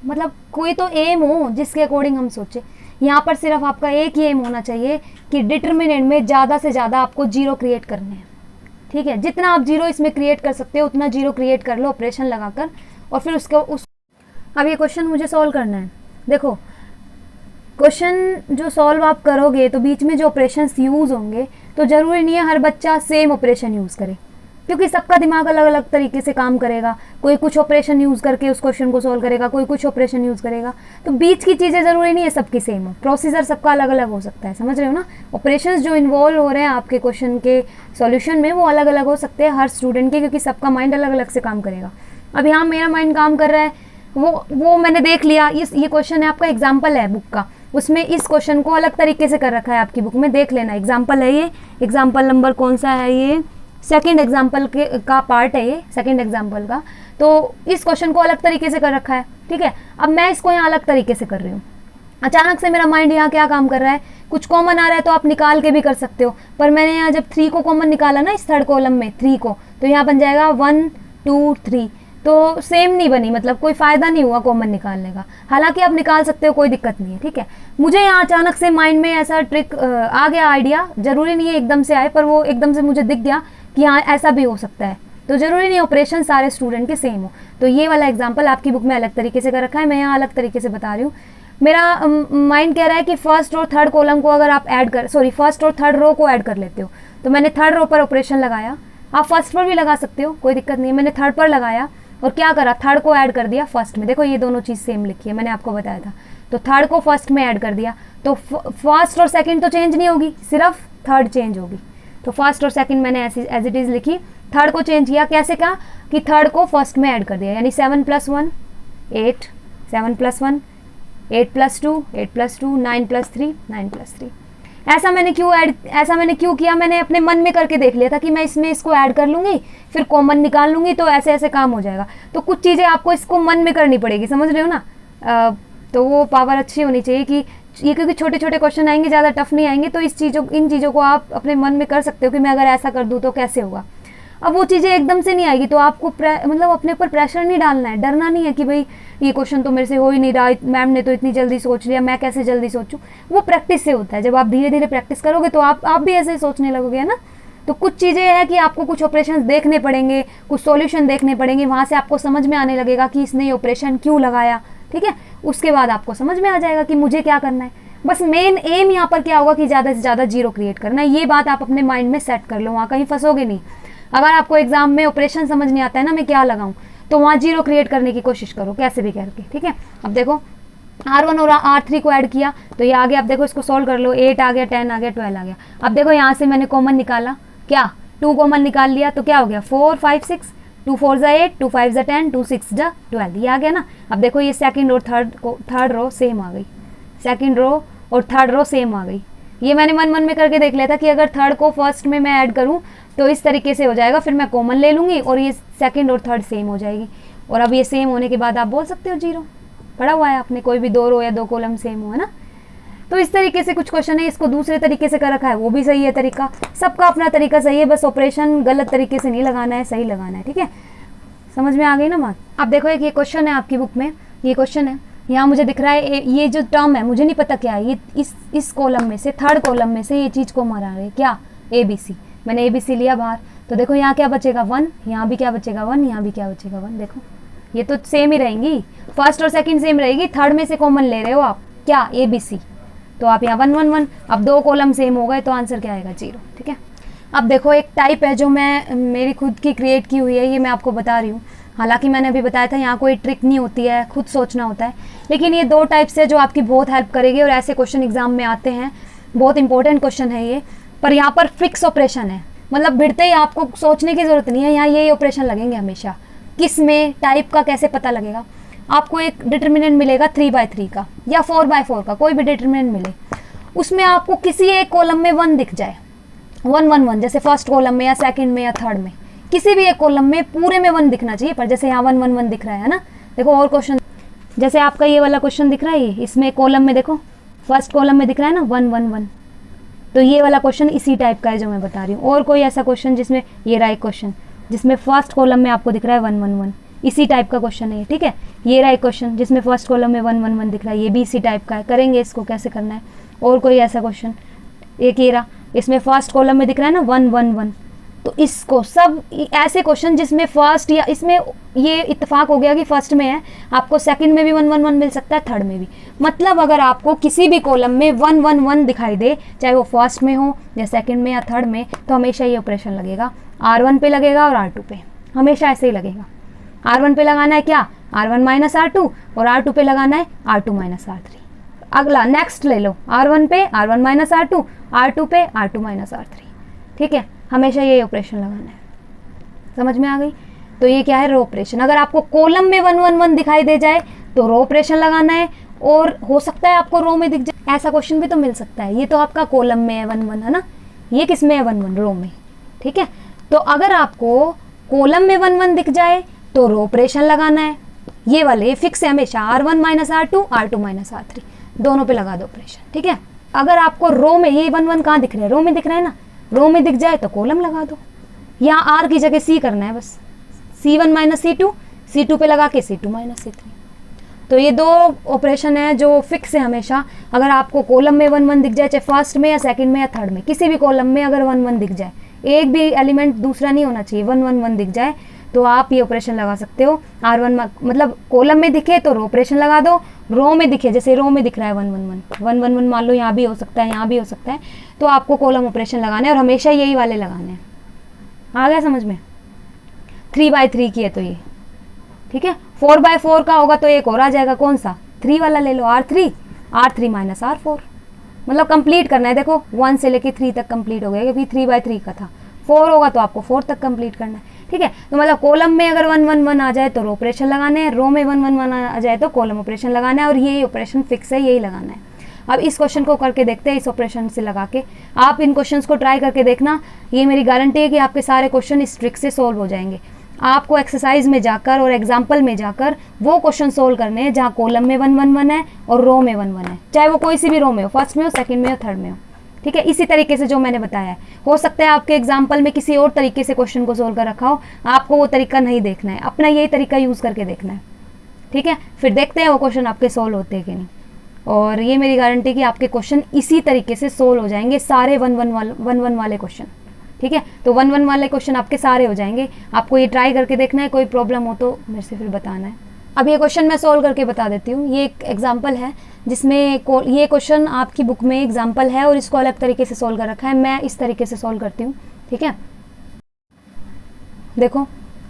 [SPEAKER 1] मतलब कोई तो एम हो जिसके अकॉर्डिंग हम सोचे। यहाँ पर सिर्फ आपका एक ही एम होना चाहिए कि डिटर्मिनेंट में ज़्यादा से ज़्यादा आपको जीरो क्रिएट करने हैं, ठीक है। जितना आप जीरो इसमें क्रिएट कर सकते हो उतना जीरो क्रिएट कर लो ऑपरेशन लगाकर, और फिर अब ये क्वेश्चन मुझे सॉल्व करना है। देखो क्वेश्चन जो सॉल्व आप करोगे तो बीच में जो ऑपरेशंस यूज़ होंगे, तो ज़रूरी नहीं है हर बच्चा सेम ऑपरेशन यूज़ करे, क्योंकि सबका दिमाग अलग अलग तरीके से काम करेगा। कोई कुछ ऑपरेशन यूज़ करके उस क्वेश्चन को सॉल्व करेगा, कोई कुछ ऑपरेशन यूज़ करेगा। तो बीच की चीज़ें ज़रूरी नहीं है सबकी सेम हो, प्रोसीजर सबका अलग अलग हो सकता है, समझ रहे हो ना। ऑपरेशंस जो इन्वॉल्व हो रहे हैं आपके क्वेश्चन के सॉल्यूशन में वो अलग अलग हो सकते हैं हर स्टूडेंट के, क्योंकि सबका माइंड अलग अलग से काम करेगा। अब यहाँ मेरा माइंड काम कर रहा है वो मैंने देख लिया, ये क्वेश्चन है आपका, एग्जाम्पल है बुक का, उसमें इस क्वेश्चन को अलग तरीके से कर रखा है आपकी बुक में, देख लेना। एग्जाम्पल है ये, एग्जाम्पल नंबर कौन सा है, ये सेकंड एग्जाम्पल का पार्ट है, ये सेकंड एग्जाम्पल का। तो इस क्वेश्चन को अलग तरीके से कर रखा है, ठीक है। अब मैं इसको यहाँ अलग तरीके से कर रही हूँ। अचानक से मेरा माइंड यहाँ क्या काम कर रहा है, कुछ कॉमन आ रहा है तो आप निकाल के भी कर सकते हो, पर मैंने यहाँ जब 3 को कॉमन निकाला ना इस थर्ड कॉलम में 3 को, तो यहाँ बन जाएगा 1 2 3, तो सेम नहीं बनी, मतलब कोई फ़ायदा नहीं हुआ कॉमन निकालने का। हालांकि आप निकाल सकते हो, कोई दिक्कत नहीं है, ठीक है। मुझे यहाँ अचानक से माइंड में ऐसा ट्रिक आ गया, आइडिया, ज़रूरी नहीं है एकदम से आए, पर वो एकदम से मुझे दिख गया कि हाँ ऐसा भी हो सकता है। तो ज़रूरी नहीं ऑपरेशन सारे स्टूडेंट के सेम हो। तो ये वाला एग्जाम्पल आपकी बुक में अलग तरीके से कर रखा है, मैं यहाँ अलग तरीके से बता रही हूँ। मेरा माइंड कह रहा है कि फर्स्ट और थर्ड कॉलम को अगर आप फर्स्ट और थर्ड रो को ऐड कर लेते हो, तो मैंने थर्ड रो पर ऑपरेशन लगाया। आप फर्स्ट पर भी लगा सकते हो, कोई दिक्कत नहीं है। मैंने थर्ड पर लगाया और क्या करा, थर्ड को ऐड कर दिया फर्स्ट में। देखो ये दोनों चीज़ सेम लिखी है, मैंने आपको बताया था। तो थर्ड को फर्स्ट में ऐड कर दिया, तो फर्स्ट और सेकंड तो चेंज नहीं होगी, सिर्फ थर्ड चेंज होगी। तो फर्स्ट और सेकंड मैंने ऐसी एज इट इज़ लिखी, थर्ड को चेंज किया। कैसे कहा कि थर्ड को फर्स्ट में ऐड कर दिया, यानी 7 + 1 8, 7 + 1 8 + 2 8 + 2 9 + 3 9 + 3। ऐसा मैंने क्यों किया, मैंने अपने मन में करके देख लिया था कि मैं इसमें इसको ऐड कर लूँगी, फिर कॉमन निकाल लूँगी, तो ऐसे ऐसे काम हो जाएगा। तो कुछ चीज़ें आपको इसको मन में करनी पड़ेगी, समझ रहे हो ना। तो वो पावर अच्छी होनी चाहिए कि ये, क्योंकि छोटे छोटे क्वेश्चन आएंगे, ज़्यादा टफ नहीं आएंगे, तो इन चीज़ों को आप अपने मन में कर सकते हो कि मैं अगर ऐसा कर दूँ तो कैसे होगा। अब वो चीज़ें एकदम से नहीं आएगी, तो आपको मतलब अपने ऊपर प्रेशर नहीं डालना है, डरना नहीं है कि भाई ये क्वेश्चन तो मेरे से हो ही नहीं रहा, मैम ने तो इतनी जल्दी सोच लिया, मैं कैसे जल्दी सोचूं। वो प्रैक्टिस से होता है, जब आप धीरे धीरे प्रैक्टिस करोगे तो आप भी ऐसे सोचने लगोगे, है ना। तो कुछ चीज़ें हैं कि आपको कुछ ऑपरेशन देखने पड़ेंगे, कुछ सॉल्यूशन देखने पड़ेंगे, वहाँ से आपको समझ में आने लगेगा कि इसने ये ऑपरेशन क्यों लगाया, ठीक है। उसके बाद आपको समझ में आ जाएगा कि मुझे क्या करना है। बस मेन एम यहाँ पर क्या होगा कि ज़्यादा से ज़्यादा जीरो क्रिएट करना है। ये बात आप अपने माइंड में सेट कर लो, वहाँ कहीं फंसोगे नहीं। अगर आपको एग्जाम में ऑपरेशन समझ नहीं आता है ना मैं क्या लगाऊं, तो वहाँ जीरो क्रिएट करने की कोशिश करो कैसे भी करके, ठीक है। अब देखो R1 और R3 को ऐड किया तो ये आ गया। अब देखो इसको सॉल्व कर लो, 8 आ गया, 10 आ गया, 12 आ गया। अब देखो यहाँ से मैंने कॉमन निकाला, क्या 2 कॉमन निकाल लिया, तो क्या हो गया 4 5 6, 2 4 = 8, 2 5 = 10, 2 6 = 12, ये आ गया ना। अब देखो ये सेकंड और थर्ड रो सेम आ गई, सेकंड रो और थर्ड रो सेम आ गई। ये मैंने मन में करके देख लिया था कि अगर थर्ड को फर्स्ट में मैं ऐड करूं तो इस तरीके से हो जाएगा, फिर मैं कॉमन ले लूँगी और ये सेकंड और थर्ड सेम हो जाएगी। और अब ये सेम होने के बाद आप बोल सकते हो जीरो, पढ़ा हुआ है आपने, कोई भी 2 रो या 2 कॉलम सेम हो, है ना। तो इस तरीके से कुछ क्वेश्चन है, इसको दूसरे तरीके से कर रखा है, वो भी सही है तरीका, सबका अपना तरीका सही है, बस ऑपरेशन गलत तरीके से नहीं लगाना है, सही लगाना है, ठीक है। समझ में आ गई ना बात। अब देखो एक ये क्वेश्चन है आपकी बुक में, ये क्वेश्चन है, यहाँ मुझे दिख रहा है ये जो टर्म है मुझे नहीं पता क्या है, ये इस कॉलम में से, थर्ड कॉलम में से ये चीज़ को मारा रहे, क्या ABC। मैंने ABC लिया बाहर, तो देखो यहाँ क्या बचेगा 1, यहाँ भी क्या बचेगा 1, यहाँ भी क्या बचेगा 1। देखो ये तो सेम ही रहेंगी, फर्स्ट और सेकंड सेम रहेगी, थर्ड में से कॉमन ले रहे हो आप, क्या ABC, तो आप यहाँ 1 1 1। अब 2 कॉलम सेम हो गए तो आंसर क्या आएगा 0, ठीक है। अब देखो एक टाइप है जो मेरी खुद की क्रिएट की हुई है, ये मैं आपको बता रही हूँ। हालांकि मैंने अभी बताया था यहाँ कोई ट्रिक नहीं होती है, खुद सोचना होता है, लेकिन ये 2 टाइप से जो आपकी बहुत हेल्प करेगी और ऐसे क्वेश्चन एग्जाम में आते हैं, बहुत इंपॉर्टेंट क्वेश्चन है ये। पर यहाँ पर फिक्स ऑपरेशन है, मतलब भिड़ते ही आपको सोचने की जरूरत नहीं है, यहाँ ये ऑपरेशन लगेंगे हमेशा। किस में टाइप का कैसे पता लगेगा, आपको एक डिटर्मिनेंट मिलेगा 3/3 का या 4/4 का, कोई भी डिटर्मिनेंट मिले, उसमें आपको किसी एक कॉलम में 1 दिख जाए, 1 1 1, जैसे फर्स्ट कॉलम में या सेकंड में या थर्ड में, किसी भी एक कॉलम में पूरे में 1 दिखना चाहिए। पर जैसे यहाँ 1 1 1 दिख रहा है ना, देखो और क्वेश्चन जैसे आपका ये वाला क्वेश्चन दिख रहा है, इसमें कॉलम में देखो फर्स्ट कॉलम में दिख रहा है ना 1 1 1, तो ये वाला क्वेश्चन इसी टाइप का है जो मैं बता रही हूँ। और कोई ऐसा क्वेश्चन जिसमें ये रहा एक क्वेश्चन जिसमें फर्स्ट कॉलम में आपको दिख रहा है 1 1 1, इसी टाइप का क्वेश्चन है ये, ठीक है। ये रहा एक क्वेश्चन जिसमें फर्स्ट कॉलम में 1 1 1 दिख रहा है, ये भी इसी टाइप का है, करेंगे इसको कैसे करना है। और कोई ऐसा क्वेश्चन, एक ये रहा, इसमें फर्स्ट कॉलम में दिख रहा है ना 1 1 1, तो इसको सब ऐसे क्वेश्चन जिसमें फर्स्ट या इसमें ये इत्तेफाक हो गया कि फर्स्ट में है, आपको सेकंड में भी 1 1 1 मिल सकता है, थर्ड में भी। मतलब अगर आपको किसी भी कॉलम में 1 1 1 दिखाई दे, चाहे वो फर्स्ट में हो या सेकंड में या थर्ड में, तो हमेशा ये ऑपरेशन लगेगा, R1 पे लगेगा और R2 पे, हमेशा ऐसे ही लगेगा। R1 पे लगाना है क्या, R1 माइनस R2, और R2 पे लगाना है R2 माइनस R3। अगला नेक्स्ट ले लो, R1 पे R1 माइनस R2, R2 पे R2 माइनस R3, ठीक है। हमेशा ये ऑपरेशन लगाना है, समझ में आ गई। तो ये क्या है, रो ऑपरेशन। अगर आपको कॉलम में 1 1 1 दिखाई दे जाए तो रो ऑपरेशन लगाना है, और हो सकता है आपको रो में दिख जाए, ऐसा क्वेश्चन भी तो मिल सकता है। ये तो आपका कॉलम में है 1 1 है ना, ये किस में है 1 1, रो में, ठीक है। तो अगर आपको कॉलम में 1 1 दिख जाए तो रो ऑपरेशन लगाना है, ये वाले फिक्स है हमेशा, R1 minus R2, R2 minus R3, दोनों पे लगा दो ऑपरेशन, ठीक है। अगर आपको रो में ये 1 1 कहाँ दिख रहा है, रो में दिख रहा है ना, रो में दिख जाए तो कॉलम लगा दो, यहाँ R की जगह C करना है बस, C1 माइनस C2, C2 पे लगा के C2 माइनस C3। तो ये दो ऑपरेशन है जो फिक्स है हमेशा। अगर आपको कॉलम में 1 1 दिख जाए, चाहे फर्स्ट में या सेकंड में या थर्ड में, किसी भी कॉलम में अगर 1 1 दिख जाए, एक भी एलिमेंट दूसरा नहीं होना चाहिए, 1 1 1 दिख जाए, तो आप ये ऑपरेशन लगा सकते हो। R1 मतलब कॉलम में दिखे तो रो ऑपरेशन लगा दो, रो में दिखे, जैसे रो में दिख रहा है 1 1 1 1 1 1, मान लो यहाँ भी हो सकता है, यहाँ भी हो सकता है, तो आपको कॉलम ऑपरेशन लगाना है और हमेशा यही वाले लगाने हैं। आ गया समझ में। 3/3 की है तो ये, ठीक है। 4/4 का होगा तो एक और आ जाएगा, कौन सा, 3 वाला ले लो, R3 माइनस R4, मतलब कंप्लीट करना है। देखो 1 से लेके 3 तक कंप्लीट हो गया, क्योंकि 3/3 का था, 4 होगा तो आपको 4 तक कंप्लीट करना है, ठीक है। तो मतलब कॉलम में अगर 1 1 1 आ जाए तो रो ऑपरेशन लगाने हैं, रो में 1 1 1 आ जाए तो कॉलम ऑपरेशन लगाना है, और यही ऑपरेशन फिक्स है, यही लगाना है। अब इस क्वेश्चन को करके देखते हैं, इस ऑपरेशन से लगा के। आप इन क्वेश्चंस को ट्राई करके देखना, ये मेरी गारंटी है कि आपके सारे क्वेश्चन इस ट्रिक से सोल्व हो जाएंगे। आपको एक्सरसाइज में जाकर और एग्जाम्पल में जाकर वो क्वेश्चन सोल्व करने हैं जहाँ कॉलम में 1 1 1 है और रो में 1 1 है, चाहे वो कोई सी भी रो में हो, फर्स्ट में हो, सेकंड में हो, थर्ड में हो, ठीक है। इसी तरीके से जो मैंने बताया है, हो सकता है आपके एग्जाम्पल में किसी और तरीके से क्वेश्चन को सोल्व कर रखा हो, आपको वो तरीका नहीं देखना है, अपना यही तरीका यूज़ करके देखना है, ठीक है। फिर देखते हैं वो क्वेश्चन आपके सोल्व होते हैं कि नहीं, और ये मेरी गारंटी कि आपके क्वेश्चन इसी तरीके से सोल्व हो जाएंगे, सारे 1 1 वाले क्वेश्चन, ठीक है। तो 1 1 वाले क्वेश्चन आपके सारे हो जाएंगे। आपको ये ट्राई करके देखना है, कोई प्रॉब्लम हो तो मेरे से फिर बताना है। अब ये क्वेश्चन मैं सोल्व करके बता देती हूँ। ये एक एग्जाम्पल है जिसमें ये क्वेश्चन आपकी बुक में एग्जाम्पल है और इसको अलग तरीके से सोल्व कर रखा है, मैं इस तरीके से सोल्व करती हूँ, ठीक है। देखो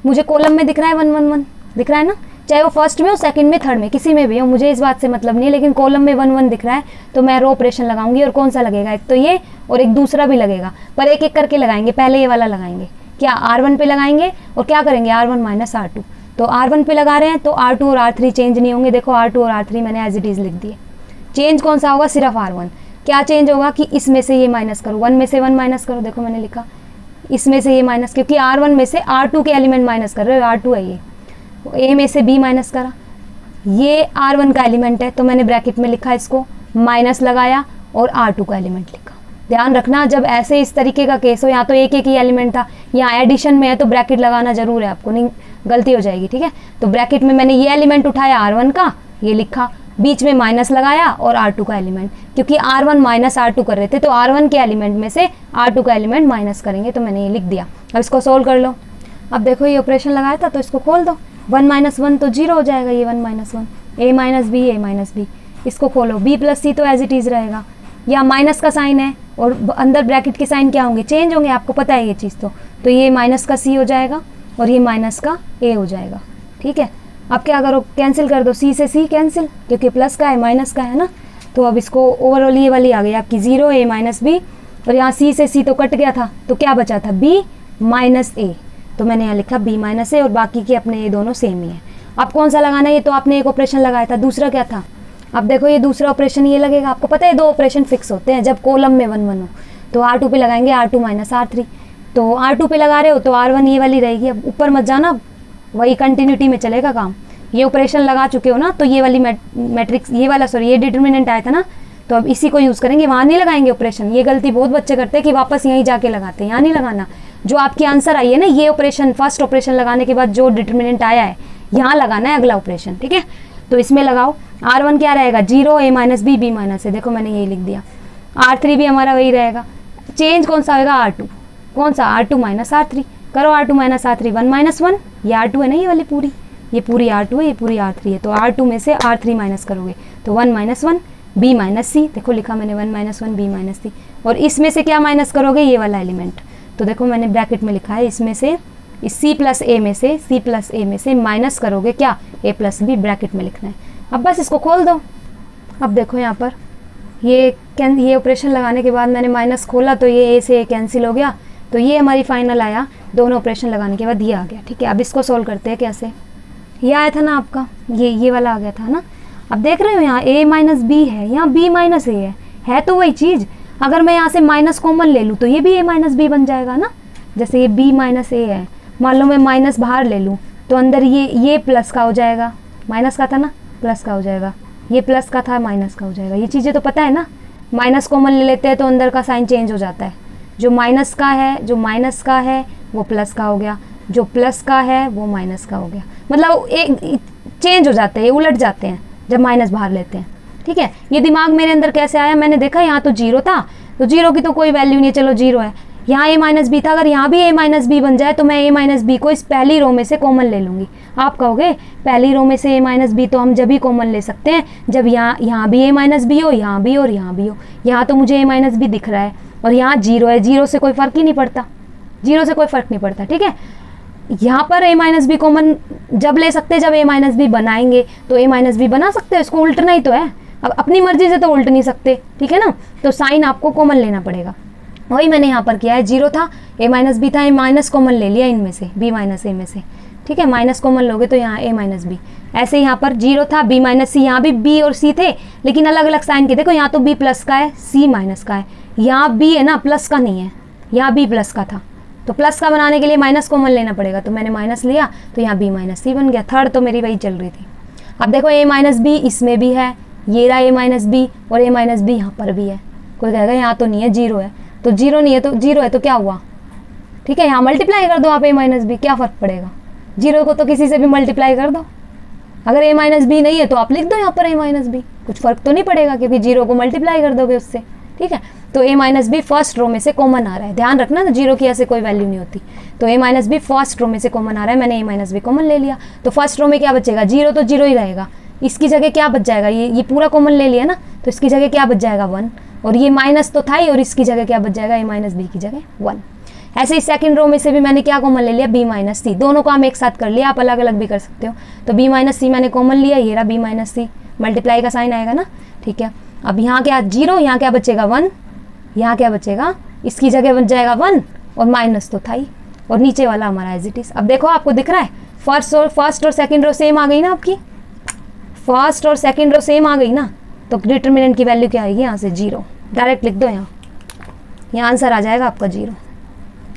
[SPEAKER 1] मुझे कॉलम में दिख रहा है 1 1 1 दिख रहा है ना, चाहे वो फर्स्ट में हो, सेकंड में, थर्ड में, किसी में भी हो, मुझे इस बात से मतलब नहीं है, लेकिन कॉलम में 1 1 दिख रहा है तो मैं रो ऑपरेशन लगाऊंगी। और कौन सा लगेगा, एक तो ये और एक दूसरा भी लगेगा, पर एक एक करके लगाएंगे। पहले ये वाला लगाएंगे, क्या R1 पे लगाएंगे और क्या करेंगे, R1 माइनस R2। तो R1 पे लगा रहे हैं तो R2 और R3 चेंज नहीं होंगे। देखो R2 और R3 मैंने एज इट इज लिख दिए। चेंज कौन सा होगा, सिर्फ R1। क्या चेंज होगा कि इसमें से ये माइनस करो, 1 में से 1 माइनस करो, देखो मैंने लिखा इसमें से ये माइनस, क्योंकि R1 में से R2 के एलिमेंट माइनस कर रहे हो, R2 है ये, A में से B माइनस करा, ये R1 का एलिमेंट है तो मैंने ब्रैकेट में लिखा, इसको माइनस लगाया और R2 का एलिमेंट लिखा। ध्यान रखना जब ऐसे इस तरीके का केस हो, यहाँ तो एक एक ही एलिमेंट था, यहाँ एडिशन में है तो ब्रैकेट लगाना जरूर है आपको, नहीं गलती हो जाएगी, ठीक है। तो ब्रैकेट में मैंने ये एलिमेंट उठाया R1 का, ये लिखा, बीच में माइनस लगाया और R2 का एलिमेंट, क्योंकि R1 माइनस R2 कर रहे थे तो R1 के एलिमेंट में से R2 का एलिमेंट माइनस करेंगे, तो मैंने ये लिख दिया। अब इसको सोल्व कर लो। अब देखो ये ऑपरेशन लगाया था तो इसको खोल दो, 1 माइनस 1 तो 0 हो जाएगा, ये 1 माइनस 1, A माइनस B, इसको खोलो, B प्लस C तो एज इट इज रहेगा, या माइनस का साइन है और अंदर ब्रैकेट के साइन क्या होंगे, चेंज होंगे, आपको पता है ये चीज़। तो ये माइनस का C हो जाएगा और ये माइनस का A हो जाएगा, ठीक है। अब क्या करो, कैंसिल कर दो, C से C कैंसिल, क्योंकि प्लस का है माइनस का है ना। तो अब इसको ओवरऑल ये वाली आ गई आपकी 0 A माइनस B, और यहाँ C से C तो कट गया था तो क्या बचा था, B माइनस A, तो मैंने यहाँ लिखा B माइनस A, और बाकी के अपने ये दोनों सेम ही है। अब कौन सा लगाना है, ये तो आपने एक ऑपरेशन लगाया था, दूसरा क्या था। अब देखो ये दूसरा ऑपरेशन ये लगेगा, आपको पता है 2 ऑपरेशन फिक्स होते हैं जब कॉलम में 1 1 हो, तो R2 पे लगाएंगे R2 माइनस R3, तो R2 पे लगा रहे हो तो R1 ये वाली रहेगी। अब ऊपर मत जाना, वही कंटिन्यूटी में चलेगा काम। ये ऑपरेशन लगा चुके हो ना, तो ये वाली मैट्रिक्स, ये वाला सॉरी ये डिटर्मिनेंट आया था ना, तो अब इसी को यूज़ करेंगे, वहाँ नहीं लगाएंगे ऑपरेशन। ये गलती बहुत बच्चे करते हैं कि वापस यहीं जाके लगाते हैं, यहाँ नहीं लगाना। जो आपकी आंसर आई है ना, ये ऑपरेशन फर्स्ट ऑपरेशन लगाने के बाद जो डिटर्मिनेंट आया है यहाँ लगाना है अगला ऑपरेशन, ठीक है। तो इसमें लगाओ, R1 क्या रहेगा 0, a minus B, B minus A, देखो मैंने यही लिख दिया। R3 भी हमारा वही रहेगा, चेंज कौन सा होगा R2, कौन सा R2 माइनस R3, करो R2 माइनस R3 1 माइनस 1, ये R2 है ना, ये वाली पूरी, ये पूरी R2 है, ये पूरी R3 है, तो R2 में से R3 माइनस करोगे तो 1 माइनस 1 b माइनस सी, देखो लिखा मैंने 1 माइनस 1 b माइनस सी, और इसमें से क्या माइनस करोगे, ये वाला एलिमेंट, तो देखो मैंने ब्रैकेट में लिखा है, इसमें से इस c प्लस ए में से, c प्लस ए में से माइनस करोगे क्या, a प्लस बी, ब्रैकेट में लिखना है। अब बस इसको खोल दो। अब देखो यहाँ पर ये ऑपरेशन लगाने के बाद मैंने माइनस खोला तो ये a से a कैंसिल हो गया, तो ये हमारी फाइनल आया, दोनों ऑपरेशन लगाने के बाद ये आ गया, ठीक है। अब इसको सोल्व करते हैं कैसे, ये आया था ना आपका, ये वाला आ गया था ना। अब देख रहे हो यहाँ a माइनस बी है, यहाँ b माइनस ए है तो वही चीज़। अगर मैं यहाँ से माइनस कॉमन ले लूँ तो ये भी a माइनस बी बन जाएगा ना, जैसे ये b माइनस ए है, मान लो मैं माइनस बाहर ले लूँ तो अंदर ये प्लस का हो जाएगा, माइनस का था ना प्लस का हो जाएगा, ये प्लस का था माइनस का हो जाएगा, ये चीज़ें तो पता है ना। माइनस कॉमन ले लेते हैं तो अंदर का साइन चेंज हो जाता है, जो माइनस का है वो प्लस का हो गया, जो प्लस का है वो माइनस का हो गया, मतलब एक चेंज हो जाते हैं, उलट जाते हैं जब माइनस बाहर लेते हैं, ठीक है। ये दिमाग मेरे अंदर कैसे आया, मैंने देखा यहाँ तो 0 था, तो 0 की तो कोई वैल्यू नहीं है, चलो 0 है। यहाँ a माइनस बी था, अगर यहाँ भी a माइनस बी बन जाए तो मैं a माइनस बी को इस पहली रो में से कॉमन ले लूँगी। आप कहोगे पहली रो में से a माइनस बी तो हम जब भी कॉमन ले सकते हैं जब यहाँ भी a माइनस बी हो, यहाँ भी और यहाँ भी हो। यहाँ तो मुझे a माइनस बी दिख रहा है और यहाँ 0 है, 0 से कोई फ़र्क ही नहीं पड़ता, 0 से कोई फ़र्क नहीं पड़ता, ठीक है। यहाँ पर a माइनस बी कॉमन जब ले सकते हैं जब a माइनस बी बनाएंगे, तो a माइनस बी बना सकते हैं, इसको उल्टना ही तो है, अब अपनी मर्जी से तो उल्ट नहीं सकते, ठीक है ना। तो साइन आपको कॉमन लेना पड़ेगा, वही मैंने यहाँ पर किया है। 0 था, a माइनस बी था, a माइनस कॉमन ले लिया इनमें से, b माइनस ए में से, ठीक है। माइनस कॉमन लोगे तो यहाँ a माइनस बी, ऐसे यहाँ पर 0 था, b माइनस सी, यहाँ भी b और c थे लेकिन अलग अलग साइन के, देखो यहाँ तो b प्लस का है, c माइनस का है, यहाँ b है ना प्लस का नहीं है, यहाँ b प्लस का था, तो प्लस का बनाने के लिए माइनस कॉमन लेना पड़ेगा, तो मैंने माइनस लिया तो यहाँ b माइनस सी बन गया। थर्ड तो मेरी वही चल रही थी। अब देखो a माइनस बी इसमें भी है, ये रहा a माइनस बी, और a माइनस बी यहाँ पर भी है। कोई कहेगा यहाँ तो नहीं है, 0 है, तो 0 नहीं है तो 0 है तो क्या हुआ, ठीक है। यहाँ मल्टीप्लाई कर दो आप a माइनस बी, क्या फ़र्क पड़ेगा, 0 को तो किसी से भी मल्टीप्लाई कर दो। अगर a माइनस बी नहीं है तो आप लिख दो यहाँ पर a माइनस बी, कुछ फ़र्क तो नहीं पड़ेगा क्योंकि 0 को मल्टीप्लाई कर दोगे उससे, ठीक है। तो a minus B first row में से कॉमन आ रहा है, ध्यान रखना, 0 की ऐसे कोई वैल्यू नहीं होती। तो a minus B first row में से कॉमन आ रहा है, मैंने a माइनस बी कॉमन ले लिया, तो फर्स्ट रो में क्या बचेगा, 0 तो 0 ही रहेगा, इसकी जगह क्या बच जाएगा, ये पूरा कॉमन ले लिया ना, तो इसकी जगह क्या बच जाएगा 1, और ये माइनस तो था ही, और इसकी जगह क्या बच जाएगा, a माइनस बी की जगह 1। ऐसे ही सेकंड रो में से भी मैंने क्या कॉमन ले लिया, b माइनस सी, दोनों को हम एक साथ कर लिया, आप अलग अलग भी कर सकते हो। तो b माइनस सी मैंने कॉमन लिया, ये रहा b माइनस सी, मल्टीप्लाई का साइन आएगा ना, ठीक है। अब यहाँ क्या 0, यहाँ क्या बचेगा 1, यहाँ क्या बचेगा, इसकी जगह बच जाएगा 1, और माइनस तो था ही, और नीचे वाला हमारा एज इट इज। अब देखो आपको दिख रहा है फर्स्ट और सेकंड रो सेम आ गई ना, आपकी फर्स्ट और सेकंड रो सेम आ गई ना, तो डिटरमिनेंट की वैल्यू क्या आएगी, यहाँ से 0 डायरेक्ट लिख दो, यहाँ आंसर आ जाएगा आपका 0,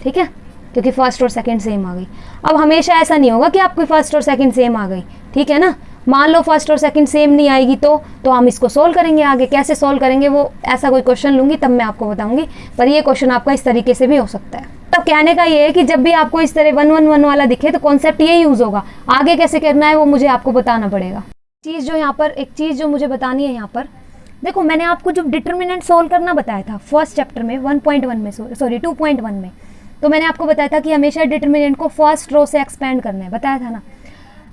[SPEAKER 1] ठीक है, क्योंकि फर्स्ट और सेकंड सेम आ गई। अब हमेशा ऐसा नहीं होगा कि आपकी फर्स्ट और सेकंड सेम आ गई, ठीक है ना। मान लो फर्स्ट और सेकंड सेम नहीं आएगी तो हम इसको सोल्व करेंगे, आगे कैसे सोल्व करेंगे वो ऐसा कोई क्वेश्चन लूँगी तब मैं आपको बताऊंगी, पर ये क्वेश्चन आपका इस तरीके से भी हो सकता है। तो कहने का ये है कि जब भी आपको इस तरह 1 1 1 वाला दिखे तो कॉन्सेप्ट ये यूज़ होगा, आगे कैसे करना है वो मुझे आपको बताना पड़ेगा। चीज़ जो यहाँ पर एक चीज़ जो मुझे बतानी है, यहाँ पर देखो मैंने आपको जो डिटरमिनेंट सोल्व करना बताया था फर्स्ट चैप्टर में 1.1 में, सॉरी 2.1 में, तो मैंने आपको बताया था कि हमेशा डिटरमिनेंट को फर्स्ट रो से एक्सपेंड करना है, बताया था ना।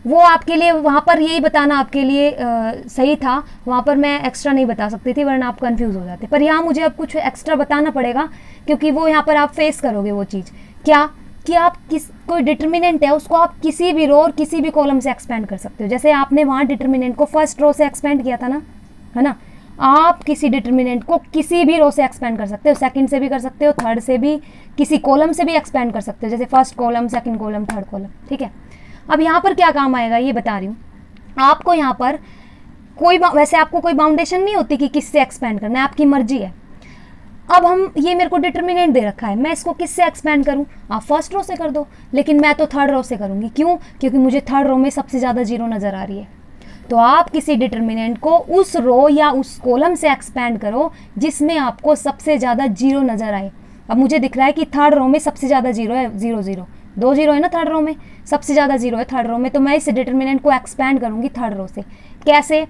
[SPEAKER 1] वो आपके लिए वहाँ पर यही बताना आपके लिए सही था, वहाँ पर मैं एक्स्ट्रा नहीं बता सकती थी वरना आप कंफ्यूज हो जाते, पर यहाँ मुझे अब कुछ एक्स्ट्रा बताना पड़ेगा क्योंकि वो यहाँ पर आप फेस करोगे वो चीज़, क्या कि आप कोई डिटरमिनेंट है उसको आप किसी भी रो और किसी भी कॉलम से एक्सपेंड कर सकते हो। जैसे आपने वहाँ डिटरमिनेंट को फर्स्ट रो से एक्सपेंड किया था ना, है ना, आप किसी डिटरमिनेंट को किसी भी रो से एक्सपेंड कर सकते हो, सेकंड से भी कर सकते हो, थर्ड से भी, किसी कॉलम से भी एक्सपेंड कर सकते हो, जैसे first column, second column, third column, ठीक है। अब यहाँ पर क्या काम आएगा ये बता रही हूँ आपको। यहाँ पर वैसे आपको कोई बाउंडेशन नहीं होती कि किससे एक्सपेंड करना है, आपकी मर्जी है। अब हम ये मेरे को डिटरमिनेंट दे रखा है, मैं इसको किससे एक्सपेंड करूँ, आप फर्स्ट रो से कर दो, लेकिन मैं तो थर्ड रो से करूँगी। क्यों? क्योंकि मुझे थर्ड रो में सबसे ज़्यादा 0 नज़र आ रही है। तो आप किसी डिटरमिनेंट को उस रो या उस कॉलम से एक्सपेंड करो जिसमें आपको सबसे ज़्यादा 0 नज़र आए। अब मुझे दिख रहा है कि थर्ड रो में सबसे ज़्यादा 0 है, 0 0, 2 जीरो है ना थर्ड रो में, सबसे ज़्यादा जीरो है थर्ड रो में, तो मैं इस डिटर्मिनेंट को एक्सपैंड करूँगी थर्ड रो से। कैसे,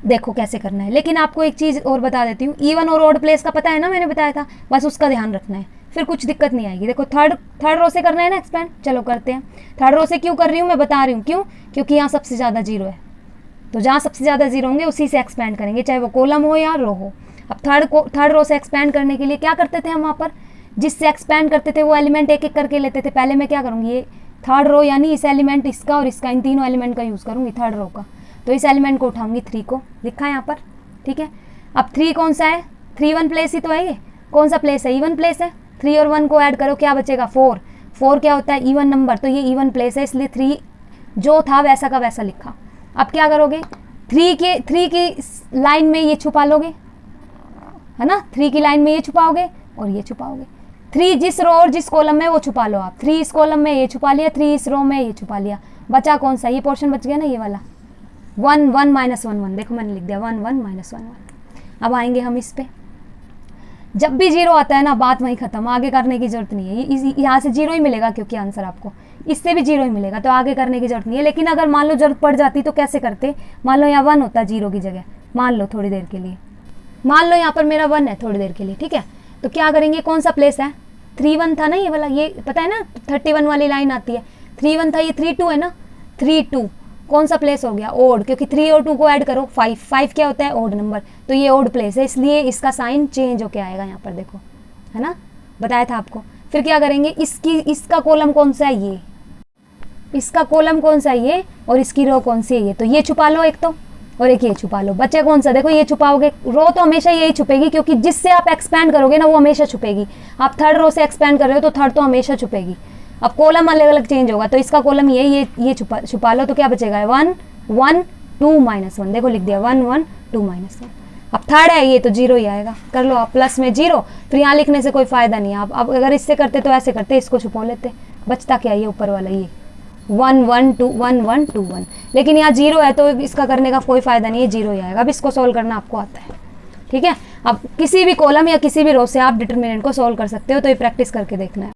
[SPEAKER 1] देखो कैसे करना है। लेकिन आपको एक चीज़ और बता देती हूँ, इवन और ऑड प्लेस का पता है ना, मैंने बताया था, बस उसका ध्यान रखना है, फिर कुछ दिक्कत नहीं आएगी। देखो थर्ड रो से करना है ना एक्सपैंड, चलो करते हैं। थर्ड रो से क्यों कर रही हूँ मैं बता रही हूँ, क्यों, क्योंकि यहाँ सबसे ज़्यादा जीरो है, तो जहाँ सबसे ज़्यादा जीरो होंगे उसी से एक्सपैंड करेंगे, चाहे वो कॉलम हो या रो हो। अब थर्ड रो से एक्सपैंड करने के लिए क्या करते थे हम, वहाँ पर जिससे एक्सपैंड करते थे वो एलिमेंट एक एक करके लेते थे। पहले मैं क्या करूँगी, ये थर्ड रो यानी इस एलिमेंट, इसका और इसका, इन तीनों एलिमेंट का यूज़ करूँगी थर्ड रो का। तो इस एलिमेंट को उठाऊंगी 3 को, लिखा है यहाँ पर, ठीक है। अब 3 कौन सा है, 3 1 प्लेस ही तो है, ये कौन सा प्लेस है, इवन प्लेस है। 3 और 1 को ऐड करो, क्या बचेगा 4। 4 क्या होता है, इवन नंबर, तो ये इवन प्लेस है, इसलिए 3 जो था वैसा का वैसा लिखा। अब क्या करोगे, 3 की लाइन में ये छुपा लोगे, है ना, 3 की लाइन में ये छुपाओगे और ये छुपाओगे। 3 जिस रो और जिस कॉलम में वो छुपा लो आप। 3 इस कॉलम में ये छुपा लिया, 3 इस रो में ये छुपा लिया, बचा कौन सा, ये पोर्शन बच गया ना, ये वाला 1 1 माइनस 1 1, देखो मैंने लिख दिया 1 1 माइनस 1 1। अब आएंगे हम इस पे, जब भी जीरो आता है ना बात वहीं खत्म, आगे करने की जरूरत नहीं है। यहाँ से जीरो ही मिलेगा क्योंकि आंसर आपको, इससे भी जीरो ही मिलेगा, तो आगे करने की जरूरत नहीं है। लेकिन अगर मान लो जरूरत पड़ जाती तो कैसे करते, मान लो यहाँ 1 होता जीरो की जगह, मान लो थोड़ी देर के लिए, मान लो यहाँ पर मेरा 1 है थोड़ी देर के लिए, ठीक है। तो क्या करेंगे, कौन सा प्लेस है, 3 1 था ना ये वाला, ये पता है ना 31 वाली लाइन आती है, 3 1 था, ये 3 2 है ना, 3 2 कौन सा प्लेस हो गया, ओड, क्योंकि 3 और 2 को ऐड करो 5, 5 क्या होता है ओड नंबर, तो ये ओड प्लेस है, इसलिए इसका साइन चेंज होके आएगा यहाँ पर, देखो है ना, बताया था आपको। फिर क्या करेंगे, इसका कॉलम कौन सा है, ये इसका कॉलम कौन सा है ये, और इसकी रो कौन सी है ये, तो ये छुपा लो एक तो, और एक ये छुपा लो, बचे कौन सा, देखो ये छुपाओगे। रो तो हमेशा यही छुपेगी, क्योंकि जिससे आप एक्सपैंड करोगे ना वो हमेशा छुपेगी। आप थर्ड रो से एक्सपैंड कर रहे हो तो थर्ड तो हमेशा छुपेगी। अब कॉलम अलग अलग चेंज होगा, तो इसका कॉलम ये छुपा लो, तो क्या बचेगा 1 1 2 माइनस 1, देखो लिख दिया 1 1 2 माइनस 1। अब थर्ड है ये, तो जीरो ही आएगा, कर लो आप प्लस में जीरो, फिर यहाँ लिखने से कोई फायदा नहीं है। आप अब अगर इससे करते तो ऐसे करते, इसको छुपा लेते, बचता क्या ये ऊपर वाला, ये 1 1 2 1 1 2 1, लेकिन यहाँ जीरो है तो इसका करने का कोई फायदा नहीं है, जीरो ही आएगा। अब इसको सोल्व करना आपको आता है, ठीक है। अब किसी भी कॉलम या किसी भी रो से आप डिटरमिनेंट को सोल्व कर सकते हो, तो ये प्रैक्टिस करके देखना है।